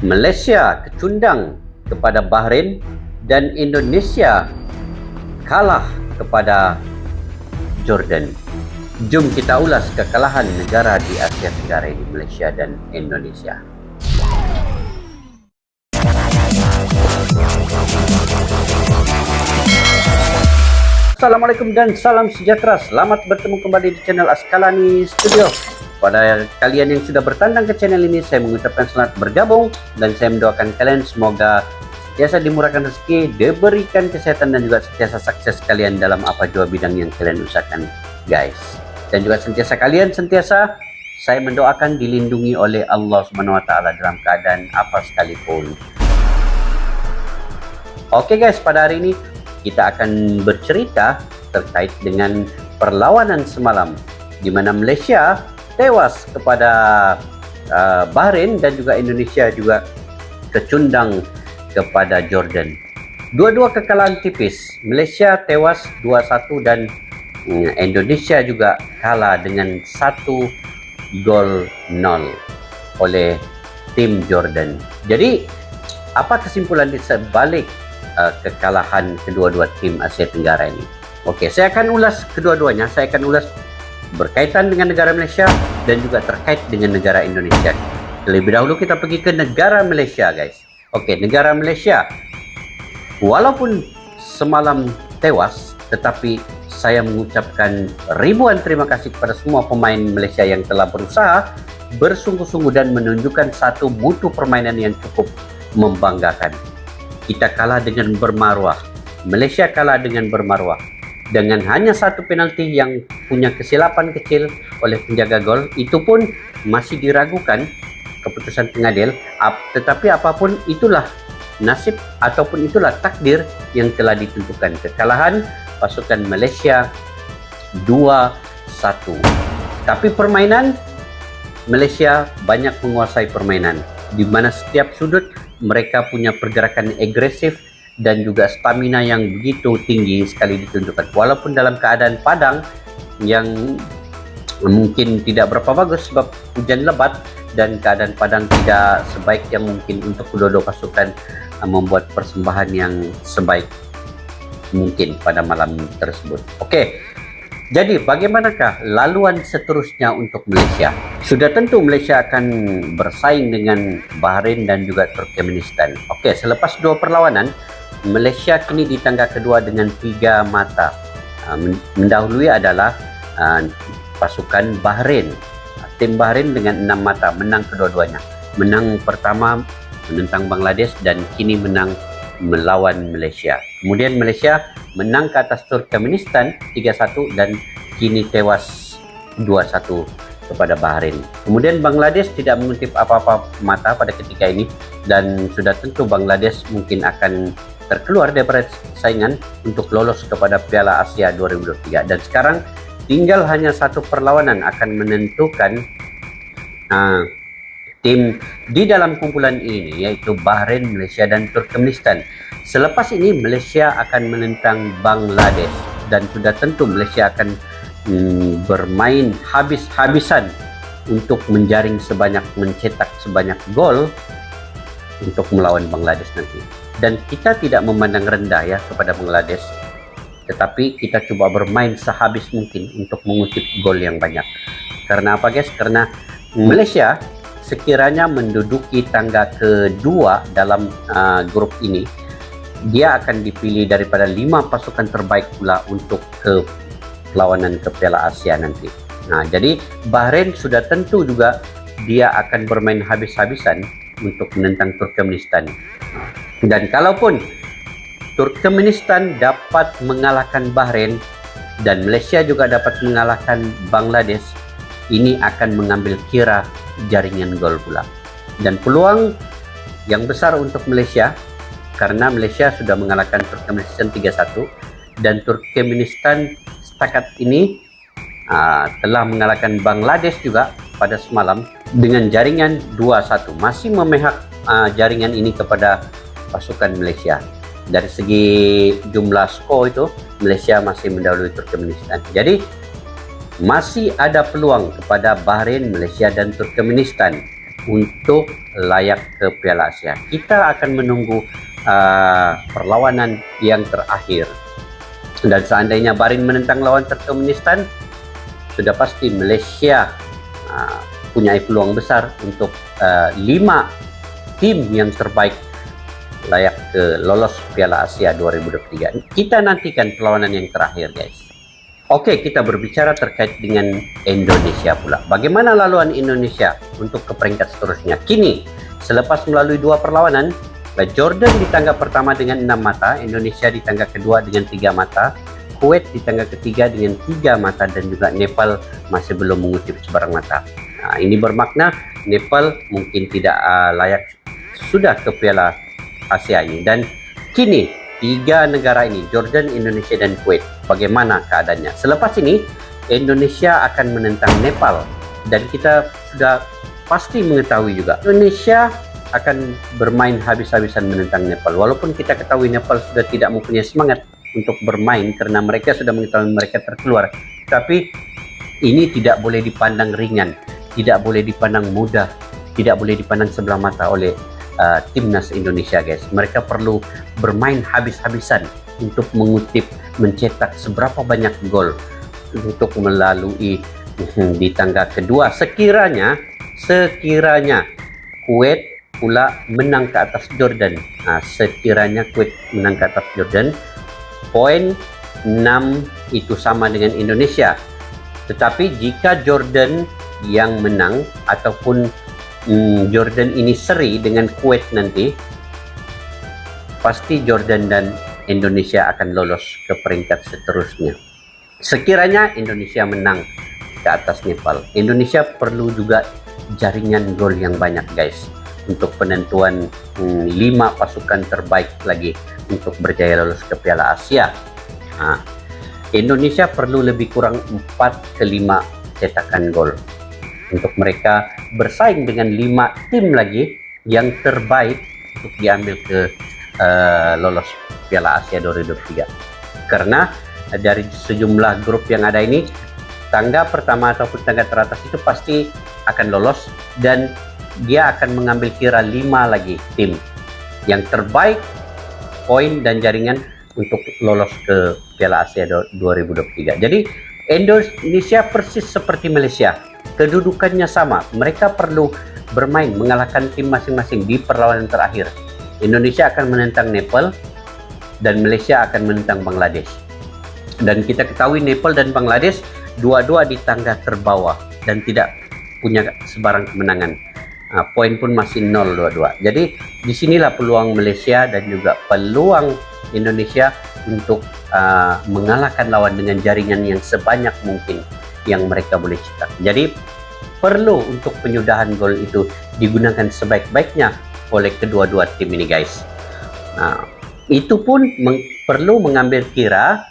Malaysia kecundang kepada Bahrain dan Indonesia kalah kepada Jordan. Jom kita ulas kekalahan negara di Asia Tenggara ini, Malaysia dan Indonesia. Assalamualaikum dan salam sejahtera. Selamat bertemu kembali di channel Askalani Studio. Pada kalian yang sudah bertandang ke channel ini, saya mengucapkan selamat bergabung dan saya mendoakan kalian semoga sentiasa dimurahkan rezeki, diberikan kesehatan dan juga sentiasa sukses kalian dalam apa jua bidang yang kalian usahakan, guys. Dan juga sentiasa saya mendoakan dilindungi oleh Allah Subhanahu Wa Taala dalam keadaan apa sekalipun. Oke guys, pada hari ini kita akan bercerita terkait dengan perlawanan semalam di mana Malaysia tewas kepada Bahrain dan juga Indonesia juga kecundang kepada Jordan. Dua-dua kekalahan tipis. Malaysia tewas 2-1 dan Indonesia juga kalah dengan 1-0 oleh tim Jordan. Jadi apa kesimpulan di sebalik kekalahan kedua-dua tim Asia Tenggara ini? Oke, saya akan ulas kedua-duanya. Saya akan ulas berkaitan dengan negara Malaysia dan juga terkait dengan negara Indonesia. Terlebih dahulu kita pergi ke negara Malaysia, guys. Oke, negara Malaysia walaupun semalam tewas, tetapi saya mengucapkan ribuan terima kasih kepada semua pemain Malaysia yang telah berusaha bersungguh-sungguh dan menunjukkan satu mutu permainan yang cukup membanggakan. Kita kalah dengan bermaruah. Malaysia kalah dengan bermaruah. Dengan hanya satu penalti yang punya kesilapan kecil oleh penjaga gol, itu pun masih diragukan keputusan pengadil. Tetapi apapun itulah nasib ataupun itulah takdir yang telah ditentukan. Kekalahan pasukan Malaysia 2-1. Tapi permainan Malaysia banyak menguasai permainan, di mana setiap sudut mereka punya pergerakan agresif dan juga stamina yang begitu tinggi sekali ditunjukkan. Walaupun dalam keadaan padang yang mungkin tidak berapa bagus sebab hujan lebat dan keadaan padang tidak sebaik yang mungkin untuk kedua-dua pasukan membuat persembahan yang sebaik mungkin pada malam tersebut. Oke, jadi bagaimanakah laluan seterusnya untuk Malaysia? Sudah tentu Malaysia akan bersaing dengan Bahrain dan juga Turkmenistan. Oke, selepas dua perlawanan, Malaysia kini di tangga kedua dengan 3 mata. Mendahului adalah pasukan Bahrain. Tim Bahrain dengan 6 mata, menang kedua-duanya. Menang pertama menentang Bangladesh dan kini menang melawan Malaysia. Kemudian Malaysia menang ke atas Turkmenistan 3-1 dan kini tewas 2-1 kepada Bahrain. Kemudian Bangladesh tidak mengutip apa-apa mata pada ketika ini dan sudah tentu Bangladesh mungkin akan terkeluar daripada saingan untuk lolos kepada Piala Asia 2023. Dan sekarang tinggal hanya satu perlawanan akan menentukan tim di dalam kumpulan ini, yaitu Bahrain, Malaysia dan Turkmenistan. Selepas ini Malaysia akan menentang Bangladesh dan sudah tentu Malaysia akan bermain habis-habisan untuk mencetak sebanyak gol untuk melawan Bangladesh nanti. Dan kita tidak memandang rendah ya kepada Bangladesh, tetapi kita coba bermain sehabis mungkin untuk mengutip gol yang banyak. Karena apa guys? Karena Malaysia sekiranya menduduki tangga kedua dalam grup ini, dia akan dipilih daripada 5 pasukan terbaik pula untuk ke perlawanan ke Piala Asia nanti. Nah, jadi Bahrain sudah tentu juga dia akan bermain habis-habisan untuk menentang Turkmenistan. Dan kalaupun Turkmenistan dapat mengalahkan Bahrain dan Malaysia juga dapat mengalahkan Bangladesh, ini akan mengambil kira jaringan gol pula. Dan peluang yang besar untuk Malaysia karena Malaysia sudah mengalahkan Turkmenistan 3-1 dan Turkmenistan setakat ini telah mengalahkan Bangladesh juga pada semalam dengan jaringan 2-1. Masih memihak jaringan ini kepada pasukan Malaysia. Dari segi jumlah skor itu Malaysia masih mendahului Turkmenistan. Jadi masih ada peluang kepada Bahrain, Malaysia dan Turkmenistan untuk layak ke Piala Asia. Kita akan menunggu perlawanan yang terakhir. Dan seandainya Bahrain menentang lawan Turkmenistan, sudah pasti Malaysia punya peluang besar untuk 5 tim yang terbaik layak ke lolos Piala Asia 2023. Kita nantikan perlawanan yang terakhir, guys. Oke, kita berbicara terkait dengan Indonesia pula. Bagaimana laluan Indonesia untuk ke peringkat seterusnya? Kini, selepas melalui 2 perlawanan, Jordan di tangga pertama dengan 6 mata, Indonesia di tangga kedua dengan 3 mata, Kuwait di tangga ketiga dengan 3 mata, dan juga Nepal masih belum mengutip sebarang mata. Nah, ini bermakna Nepal mungkin tidak layak sudah ke Piala Asia ini. Dan kini 3 negara ini, Jordan, Indonesia, dan Kuwait, bagaimana keadaannya? Selepas ini Indonesia akan menentang Nepal, dan kita sudah pasti mengetahui juga Indonesia akan bermain habis-habisan menentang Nepal. Walaupun kita ketahui Nepal sudah tidak mempunyai semangat untuk bermain karena mereka sudah mengetahui mereka terkeluar, tapi ini tidak boleh dipandang ringan, tidak boleh dipandang mudah, tidak boleh dipandang sebelah mata oleh timnas Indonesia, guys. Mereka perlu bermain habis-habisan untuk mencetak seberapa banyak gol untuk melalui di tangga kedua. Sekiranya Kuwait pula menang ke atas Jordan. Sekiranya Kuwait menang ke atas Jordan, poin 6 itu sama dengan Indonesia. Tetapi jika Jordan yang menang ataupun Jordan ini seri dengan Kuwait nanti, pasti Jordan dan Indonesia akan lolos ke peringkat seterusnya. Sekiranya Indonesia menang ke atas Nepal, Indonesia perlu juga jaringan gol yang banyak, guys, untuk penentuan 5 pasukan terbaik lagi untuk berjaya lolos ke Piala Asia. Indonesia perlu lebih kurang 4 ke 5 cetakan gol untuk mereka bersaing dengan 5 tim lagi yang terbaik untuk diambil ke lolos Piala Asia 2023. Karena dari sejumlah grup yang ada ini, tangga pertama ataupun tangga teratas itu pasti akan lolos, dan dia akan mengambil kira 5 lagi tim yang terbaik poin dan jaringan untuk lolos ke Piala Asia 2023. Jadi Indonesia persis seperti Malaysia, kedudukannya sama. Mereka perlu bermain mengalahkan tim masing-masing di perlawanan terakhir. Indonesia akan menentang Nepal dan Malaysia akan menentang Bangladesh. Dan kita ketahui Nepal dan Bangladesh dua-dua di tangga terbawah dan tidak punya sebarang kemenangan. Poin pun masih 0 dua-dua. Jadi disinilah peluang Malaysia dan juga peluang Indonesia untuk mengalahkan lawan dengan jaringan yang sebanyak mungkin yang mereka boleh cetak. Jadi perlu untuk penyudahan gol itu digunakan sebaik-baiknya oleh kedua-dua tim ini, guys. Itu pun perlu mengambil kira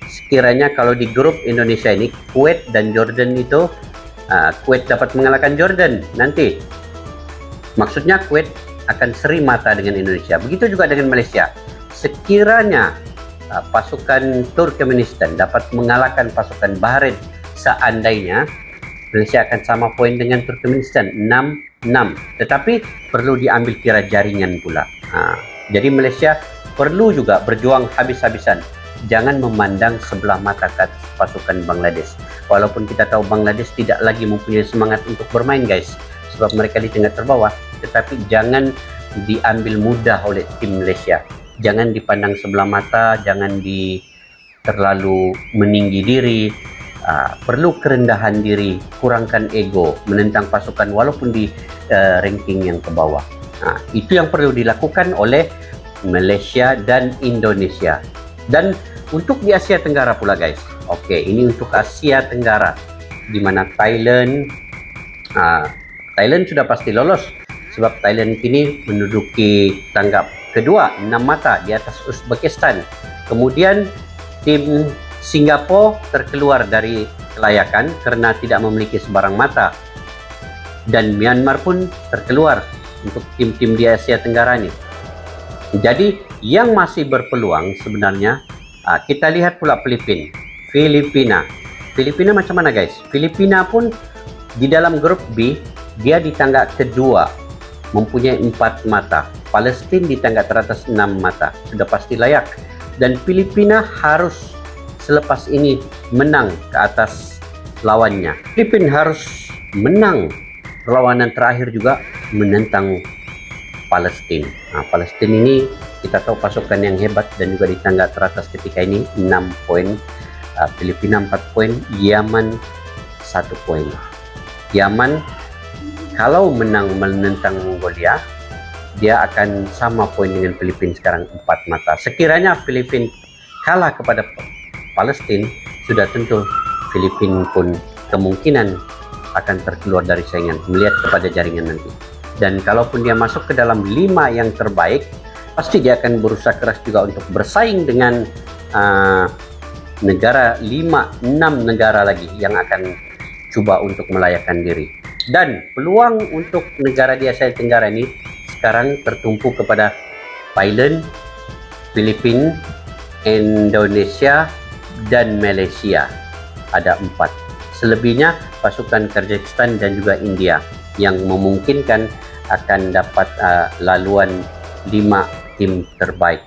sekiranya kalau di grup Indonesia ini Kuwait dan Jordan itu Kuwait dapat mengalahkan Jordan nanti, maksudnya Kuwait akan seri mata dengan Indonesia. Begitu juga dengan Malaysia. Sekiranya pasukan Turkmenistan dapat mengalahkan pasukan Bahrain, seandainya Malaysia akan sama poin dengan Turkmenistan 6-6. Tetapi perlu diambil kira jaringan pula. Jadi Malaysia perlu juga berjuang habis-habisan. Jangan memandang sebelah mata ke atas pasukan Bangladesh. Walaupun kita tahu Bangladesh tidak lagi mempunyai semangat untuk bermain, guys, sebab mereka di tengah terbawah. Tetapi jangan diambil mudah oleh tim Malaysia. Jangan dipandang sebelah mata, jangan terlalu meninggi diri. Perlu kerendahan diri, kurangkan ego, menentang pasukan walaupun di ranking yang ke bawah. Itu yang perlu dilakukan oleh Malaysia dan Indonesia. Dan untuk di Asia Tenggara pula, guys. Oke, ini untuk Asia Tenggara, di mana Thailand sudah pasti lolos sebab Thailand kini menduduki tangga kedua 6 mata di atas Uzbekistan. Kemudian tim Singapura terkeluar dari kelayakan karena tidak memiliki sebarang mata, dan Myanmar pun terkeluar untuk tim-tim di Asia Tenggara ini. Jadi yang masih berpeluang sebenarnya kita lihat pula Filipina macam mana, guys? Filipina pun di dalam grup B Dia di tangga kedua mempunyai 4 mata. Palestina di tangga teratas 6 mata. Sudah pasti layak. Dan Filipina harus selepas ini menang ke atas lawannya. Filipina harus menang perlawanan terakhir juga menentang Palestina. Nah, Palestina ini kita tahu pasukan yang hebat dan juga di tangga teratas ketika ini 6 poin. Filipina 4 poin, Yaman 1 poin. Yaman kalau menang menentang Mongolia, dia akan sama poin dengan Filipina sekarang 4 mata. Sekiranya Filipina kalah kepada Palestina, sudah tentu Filipina pun kemungkinan akan terkeluar dari saingan melihat kepada jaringan nanti. Dan kalaupun dia masuk ke dalam 5 yang terbaik, pasti dia akan berusaha keras juga untuk bersaing dengan negara 5-6 negara lagi yang akan coba untuk melayakkan diri. Dan peluang untuk negara di Asia Tenggara ini sekarang tertumpu kepada Thailand, Filipina, Indonesia, dan Malaysia. Ada 4. Selebihnya pasukan Kazakhstan dan juga India yang memungkinkan akan dapat laluan 5 tim terbaik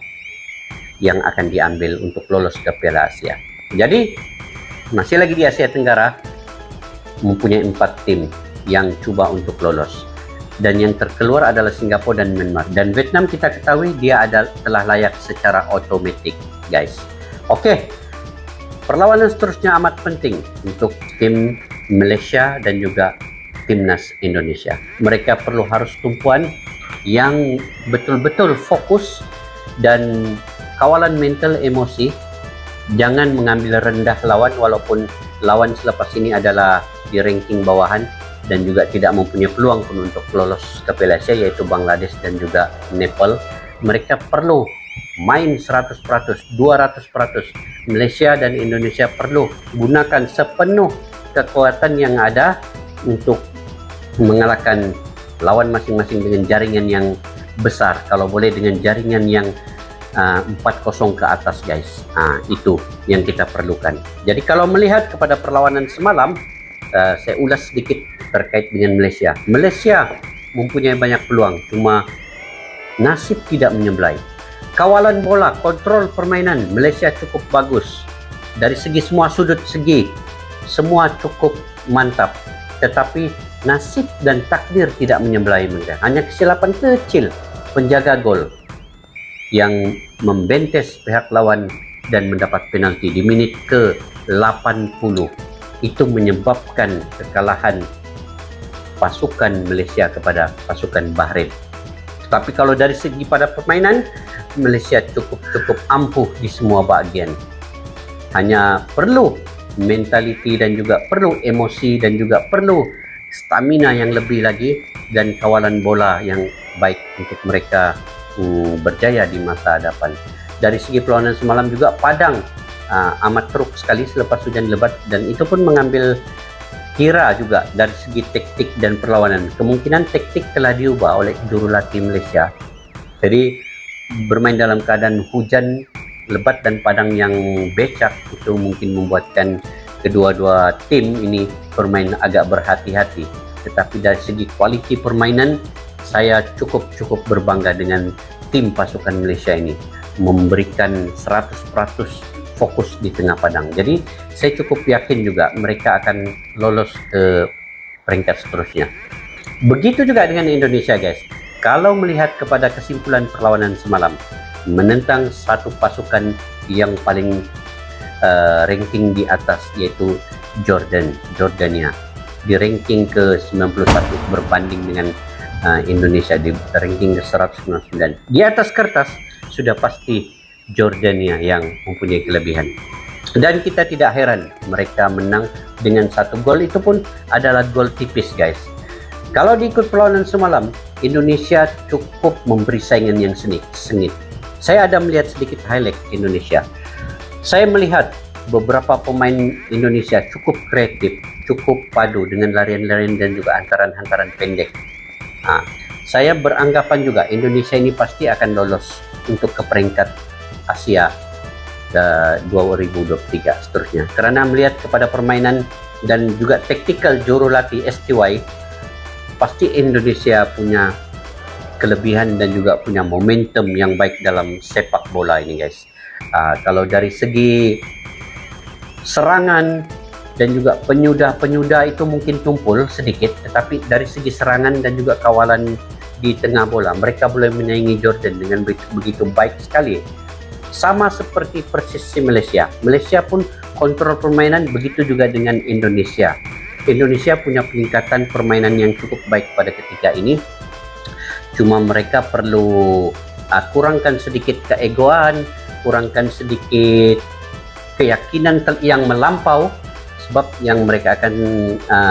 yang akan diambil untuk lolos ke Piala Asia. Jadi masih lagi di Asia Tenggara mempunyai 4 tim yang coba untuk lolos. Dan yang terkeluar adalah Singapura dan Myanmar. Dan Vietnam kita ketahui dia telah layak secara otomatis, guys. Oke, perlawanan seterusnya amat penting untuk tim Malaysia dan juga timnas Indonesia. Mereka perlu harus tumpuan yang betul-betul fokus dan kawalan mental emosi. Jangan mengambil rendah lawan walaupun lawan selepas ini adalah di ranking bawahan dan juga tidak mempunyai peluang pun untuk lolos ke Piala Asia, yaitu Bangladesh dan juga Nepal. Mereka perlu main 100%, 200%. Malaysia dan Indonesia perlu gunakan sepenuh kekuatan yang ada untuk mengalahkan lawan masing-masing dengan jaringan yang besar, kalau boleh dengan jaringan yang 4-0 ke atas, guys. Itu yang kita perlukan. Jadi kalau melihat kepada perlawanan semalam, saya ulas sedikit terkait dengan Malaysia. Malaysia mempunyai banyak peluang, cuma nasib tidak menyebelai. Kawalan bola, kontrol permainan Malaysia cukup bagus. Dari segi semua sudut segi, semua cukup mantap. Tetapi nasib dan takdir tidak menyebelai mereka. Hanya kesilapan kecil penjaga gol yang membentes pihak lawan dan mendapat penalti di menit ke-80. Itu menyebabkan kekalahan pasukan Malaysia kepada pasukan Bahrain. Tapi kalau dari segi pada permainan, Malaysia cukup ampuh di semua bahagian. Hanya perlu mentaliti dan juga perlu emosi dan juga perlu stamina yang lebih lagi dan kawalan bola yang baik untuk mereka berjaya di masa hadapan. Dari segi perlawanan semalam juga Padang amat teruk sekali selepas hujan lebat, dan itu pun mengambil kira juga dari segi taktik dan perlawanan. Kemungkinan taktik telah diubah oleh jurulatih Malaysia. Jadi bermain dalam keadaan hujan lebat dan padang yang becek itu mungkin membuatkan kedua-dua tim ini bermain agak berhati-hati. Tetapi dari segi kualiti permainan, saya cukup berbangga dengan tim pasukan Malaysia ini, memberikan 100% fokus di tengah padang. Jadi saya cukup yakin juga mereka akan lolos ke peringkat seterusnya. Begitu juga dengan Indonesia, guys. Kalau melihat kepada kesimpulan perlawanan semalam, menentang satu pasukan yang paling ranking di atas, yaitu Jordania, di ranking ke-91 berbanding dengan Indonesia di ranking ke-199. Di atas kertas sudah pasti Jordania yang mempunyai kelebihan. Dan kita tidak heran mereka menang dengan 1 gol, itu pun adalah gol tipis, guys. Kalau diikut perlawanan semalam, Indonesia cukup memberi saingan yang sengit. Saya ada melihat sedikit highlight Indonesia. Saya melihat beberapa pemain Indonesia cukup kreatif, cukup padu dengan larian-larian dan juga hantaran-hantaran pendek. Saya beranggapan juga Indonesia ini pasti akan lolos untuk ke peringkat Asia 2023 seterusnya. Karena melihat kepada permainan dan juga taktikal jurulatih STY, pasti Indonesia punya kelebihan dan juga punya momentum yang baik dalam sepak bola ini guys. Kalau dari segi serangan dan juga penyudah itu mungkin tumpul sedikit, tetapi dari segi serangan dan juga kawalan di tengah bola mereka boleh menyaingi Jordan dengan begitu baik sekali. Sama seperti persis si Malaysia. Malaysia pun kontrol permainan, begitu juga dengan Indonesia. Indonesia punya peningkatan permainan yang cukup baik pada ketika ini. Cuma mereka perlu kurangkan sedikit keegoan, kurangkan sedikit keyakinan yang melampau, sebab yang mereka akan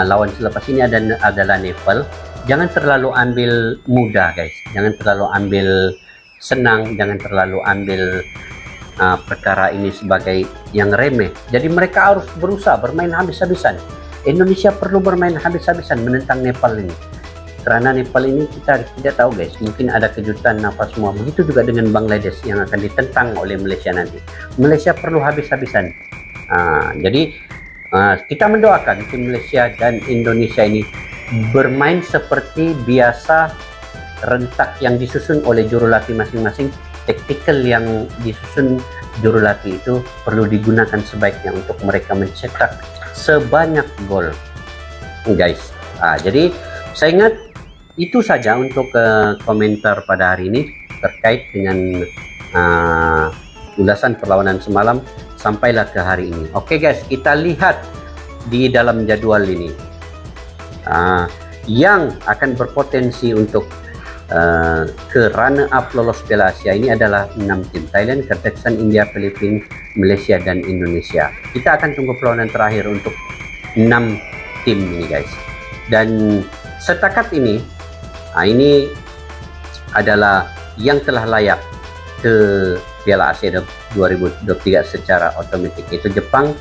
lawan selepas ini adalah Nepal. Jangan terlalu ambil mudah guys, jangan terlalu ambil senang, jangan terlalu ambil perkara ini sebagai yang remeh. Jadi mereka harus berusaha bermain habis-habisan. Indonesia perlu bermain habis-habisan menentang Nepal ini. Karena Nepal ini kita tidak tahu guys, mungkin ada kejutan apa semua. Begitu juga dengan Bangladesh yang akan ditentang oleh Malaysia nanti. Malaysia perlu habis-habisan. Jadi kita mendoakan tim Malaysia dan Indonesia ini bermain seperti biasa, rentak yang disusun oleh jurulatih masing-masing. Taktikal yang disusun jurulatih itu perlu digunakan sebaiknya untuk mereka mencetak sebanyak gol guys. Jadi saya ingat itu saja untuk komentar pada hari ini terkait dengan ulasan perlawanan semalam. Sampailah ke hari ini. Oke guys, kita lihat di dalam jadwal ini yang akan berpotensi untuk ke runner up lolos Piala Asia ini adalah 6 tim: Thailand, Kazakhstan, India, Filipina, Malaysia, dan Indonesia. Kita akan tunggu perlawanan terakhir untuk 6 tim ini guys. Dan setakat ini ini adalah yang telah layak ke Piala Asia 2023 secara otomatis, yaitu Jepang,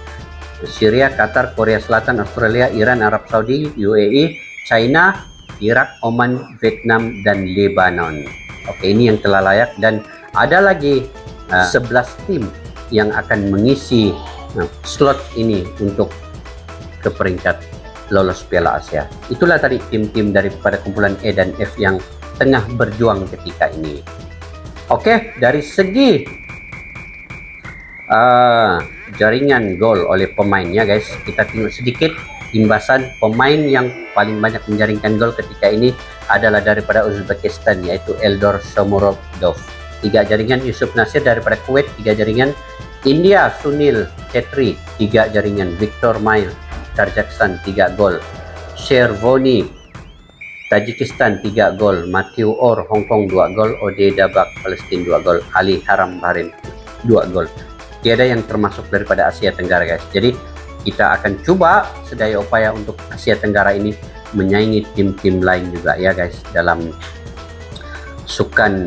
Syria, Qatar, Korea Selatan, Australia, Iran, Arab Saudi, UAE, China, Irak, Oman, Vietnam, dan Lebanon. Oke, ini yang telah layak, dan ada lagi 11 tim yang akan mengisi slot ini untuk ke peringkat lolos Piala Asia. Itulah tadi tim-tim daripada kumpulan E dan F yang tengah berjuang ketika ini. Oke, dari segi jaringan gol oleh pemainnya guys, kita tengok sedikit imbasan. Pemain yang paling banyak menjaringkan gol ketika ini adalah daripada Uzbekistan, yaitu Eldor Shomurodov 3 jaringan, Yusuf Nasir daripada Kuwait 3 jaringan, India Sunil Chetri 3 jaringan, Victor Mail Kazakhstan 3 gol, Shervoni Tajikistan 3 gol, Matthew Orr Hong Kong 2 gol, Ode Dabak Palestina 2 gol, Ali Haram Bahrain 2 gol. Tiada yang termasuk daripada Asia Tenggara guys. Jadi kita akan coba sedaya upaya untuk Asia Tenggara ini menyaingi tim-tim lain juga ya guys dalam Sukan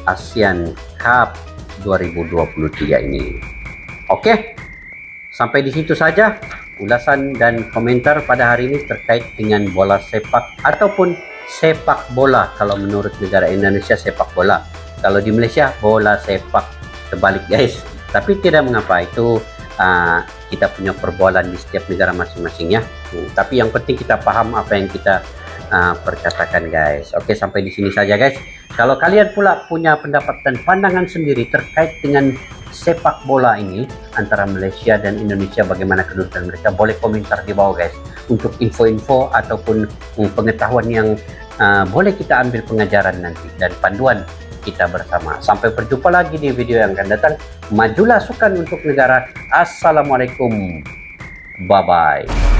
ASEAN Cup 2023 ini. Oke, sampai di situ saja ulasan dan komentar pada hari ini terkait dengan bola sepak ataupun sepak bola. Kalau menurut negara Indonesia sepak bola, kalau di Malaysia bola sepak, terbalik guys. Tapi tidak mengapa, itu kita punya perbolaan di setiap negara masing-masing ya. Tapi yang penting kita paham apa yang kita perkatakan guys. Oke, sampai di sini saja guys. Kalau kalian pula punya pendapat dan pandangan sendiri terkait dengan sepak bola ini antara Malaysia dan Indonesia, bagaimana kedudukan mereka, boleh komentar di bawah guys, untuk info-info ataupun pengetahuan yang boleh kita ambil pengajaran nanti dan panduan kita bersama. Sampai berjumpa lagi di video yang akan datang. Majulah sukan untuk negara. Assalamualaikum, bye bye.